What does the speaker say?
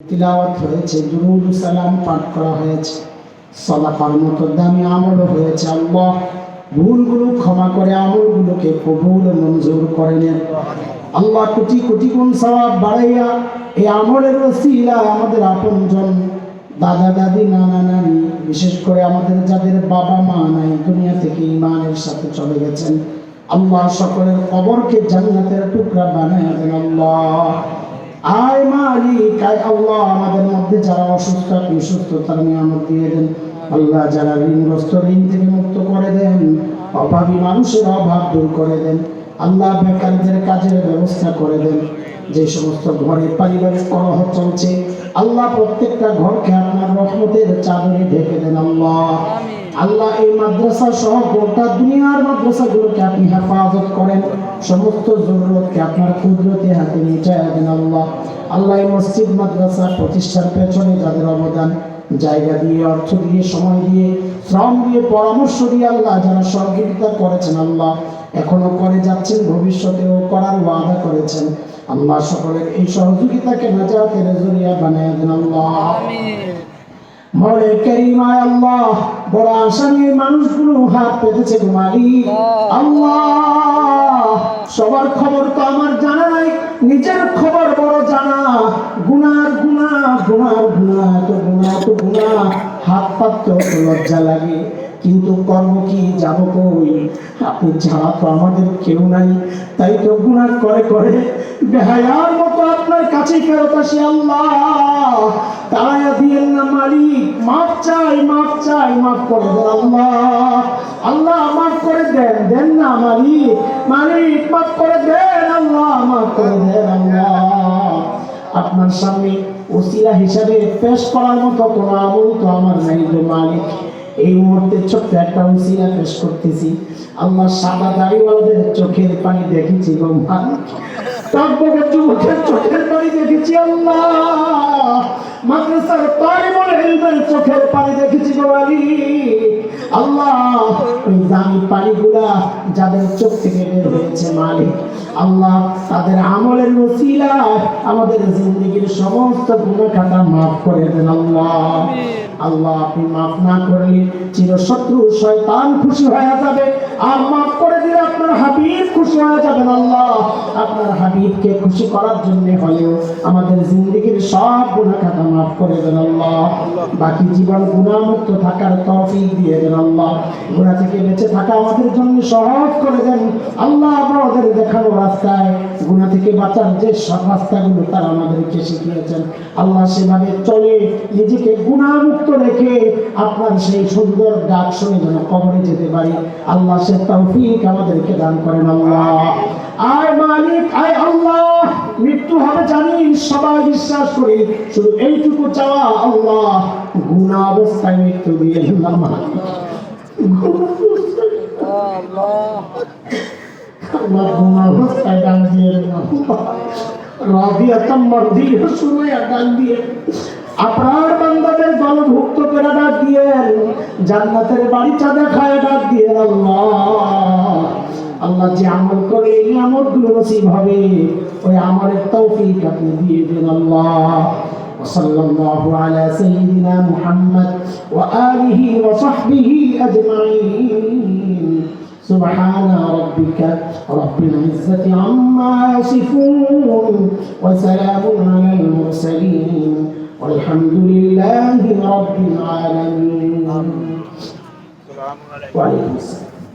তিলাওয়াত হয়েছে, দুরূদ ও সালাম পাঠ করা হয়েছে, সাদাকার মতো দামি আমল হয়েছে। আল্লাহ ভুলগুলো ক্ষমা করে আমলগুলোকে কবুল ও মঞ্জুর করে নেন। আল্লাহ কোটি কোটি গুণ সওয়াব বাড়াইয়া এই আমলের ওসিলায় আমাদের আপনজন, দাদা দাদি, নানা নানি, বিশেষ করে আমাদের যাদের বাবা মা নাই, দুনিয়া থেকে ঈমানের সাথে চলে গেছেন, আল্লাহ সকলের কবরকে জান্নাতের টুকরা বানায় দেন। আল্লাহ আয় মালিক, আয় আল্লাহ, আমাদের মধ্যে যারা অসুস্থ সুস্থতার নিয়ামত দিয়ে দেন। আল্লাহ যারা ঋণগ্রস্ত, ঋণ থেকে মুক্ত করে দেন। অভাবী মানুষের অভাব দূর করে দেন। আল্লাহ বেকারদের কাজের ব্যবস্থা করে দেন। যে সমস্ত ঘরে পারিবারিক কলহ চলছে, আল্লাহ প্রত্যেকটা ঘরকে আপনার রহমতের চাদরে ঢেকে দেন। আল্লাহ এই মাদ্রাসা সহ গোটা দুনিয়ার মাদ্রাসাগুলোকে আপনি হেফাজত করেন। সমস্ত জরুরতকে আপনার কুদরতে হাতে নিয়ে দেন। আল্লাহ এই মসজিদ মাদ্রাসা প্রতিষ্ঠার পেছনে যাদের অবদান, জায়গা দিয়ে, অর্থ দিয়ে, সময় দিয়ে, শ্রম দিয়ে, পরামর্শ দিয়ে আল্লাহ যারা সহযোগিতা করেছেন, আল্লাহ এখনো করে যাচ্ছেন, ভবিষ্যতেও করার ওয়াদা করেছেন, আল্লাহ সকলের এই সহযোগিতাকে নাজাতের জরিয়া বানায় দেন। মরে কারিমায় আল্লাহ বড় আশা নিয়ে মানুষগুলো হাত পেতেছে মালিক। আল্লাহ সবার খবর তো আমার জানা নাই, নিজের খবর বড় জানা। গুনার গুনাহ, গুনার গুনাহ, এত গুনাহ, এত গুনাহ, হাত পাততে লজ্জা লাগে, কিন্তু কর্ম কি, যাব কই? আপনি ছাড়া তো আমাদের কেউ নাই, তাই তো গুনাহ করে করে বেহায়ার মতো আপনার কাছে ফেরত আসি। আল্লাহ তাড়াইয়া দিয়েন না মালিক, মাফ চাই, মাফ চাই, মাফ করে দেন। আল্লাহ আল্লাহ মাফ করে দেন, দেন না মালিক, মালিক মাফ করে দেন। আল্লাহ মাফ করে দেন। আল্লাহ আপনার সামনে ওসিলা হিসাবে পেশ করার মতো কোনো আমল তো আমার নাই রে মালিক। এই মুহূর্তে ছোট্ট একটা ওসিলা পেশ করতেছি। আল্লাহ সাদা দাড়িওয়ালাদের চোখের পানি দেখেছি গো মালিক, তারপরে যুবকের চোখের পানি দেখেছি। আল্লাহ মাদ্রাসার তালিবুল ইলমের চোখের পানি দেখেছি গো মালিক। আল্লাহ ওই দামি পানিগুলা যাদের চোখ থেকে বের হয়েছে মালিক, আল্লাহ তাদের আমলের ওসিলায় আমাদের জিন্দেগীর সমস্ত গুনাহ খাতা মাফ করে দেন। আল্লাহ আপনি মাফ না করলে চিরশত্রু শয়তান খুশি হয়ে যাবে, আর মাফ করে দিলে আপনার হাবিব খুশি হয়ে যাবেন। আল্লাহ আপনার হাবিবকে খুশি করার জন্য হলেও আমাদের জিন্দেগীর সব গুনাহ খাতা মাফ করে দেন। আল্লাহ বাকি জীবন গুনাহমুক্ত থাকার তৌফিক দিয়ে দেন। আল্লাহ গুনাহ থেকে বেঁচে থাকা আমাদের জন্য সহজ করে দেন। আল্লাহ আমাদের দেখানো রাস্তায় গুনাহ থেকে বাঁচার যে সব রাস্তাগুলো তারা আমাদেরকে শিখিয়েছেন, আল্লাহ সেভাবে চলে নিজেকে গুনাহমুক্ত রেখে আপনার সেই সুন্দর ডাক শুনে যেন কবরে যেতে পারি, আল্লাহ সে তৌফিক আমাদেরকে দান করেন। আল্লাহ আয় মালিক, আয় আল্লাহ, মৃত্যু হবে জানি, সবাই বিশ্বাস করি, শুধু এইটুকু চাওয়া, আল্লাহ গুনাহ অবস্থায় মৃত্যু দিয়ে দিলাম মালিক। আল্লাহ গুনাহ অবস্থায় ডাক দিয়ে দিলাম, রাদিয়াতাম মারদিয়া শুনে ডাক দিয়ে আপনার বান্দাদের দলভুক্ত করে ডাক দিয়ে জান্নাতের বাড়িটা দেখায় ডাক দিয়ে। আল্লাহ আল্লাহ যে আমল করে এই আমলগুলো নসিব হবে, ওই আমলের তৌফিক আপনি দিয়ে দেন। আল্লাহ সাল্লাল্লাহু আলা সাইয়্যিদিনা মুহাম্মদ ওয়া আলিহি ওয়া সাহবিহি আজমাইন। سبحان ربك رب العزة عما يصفون وسلام على المرسلين والحمد لله رب العالمين. وعليكم السلام.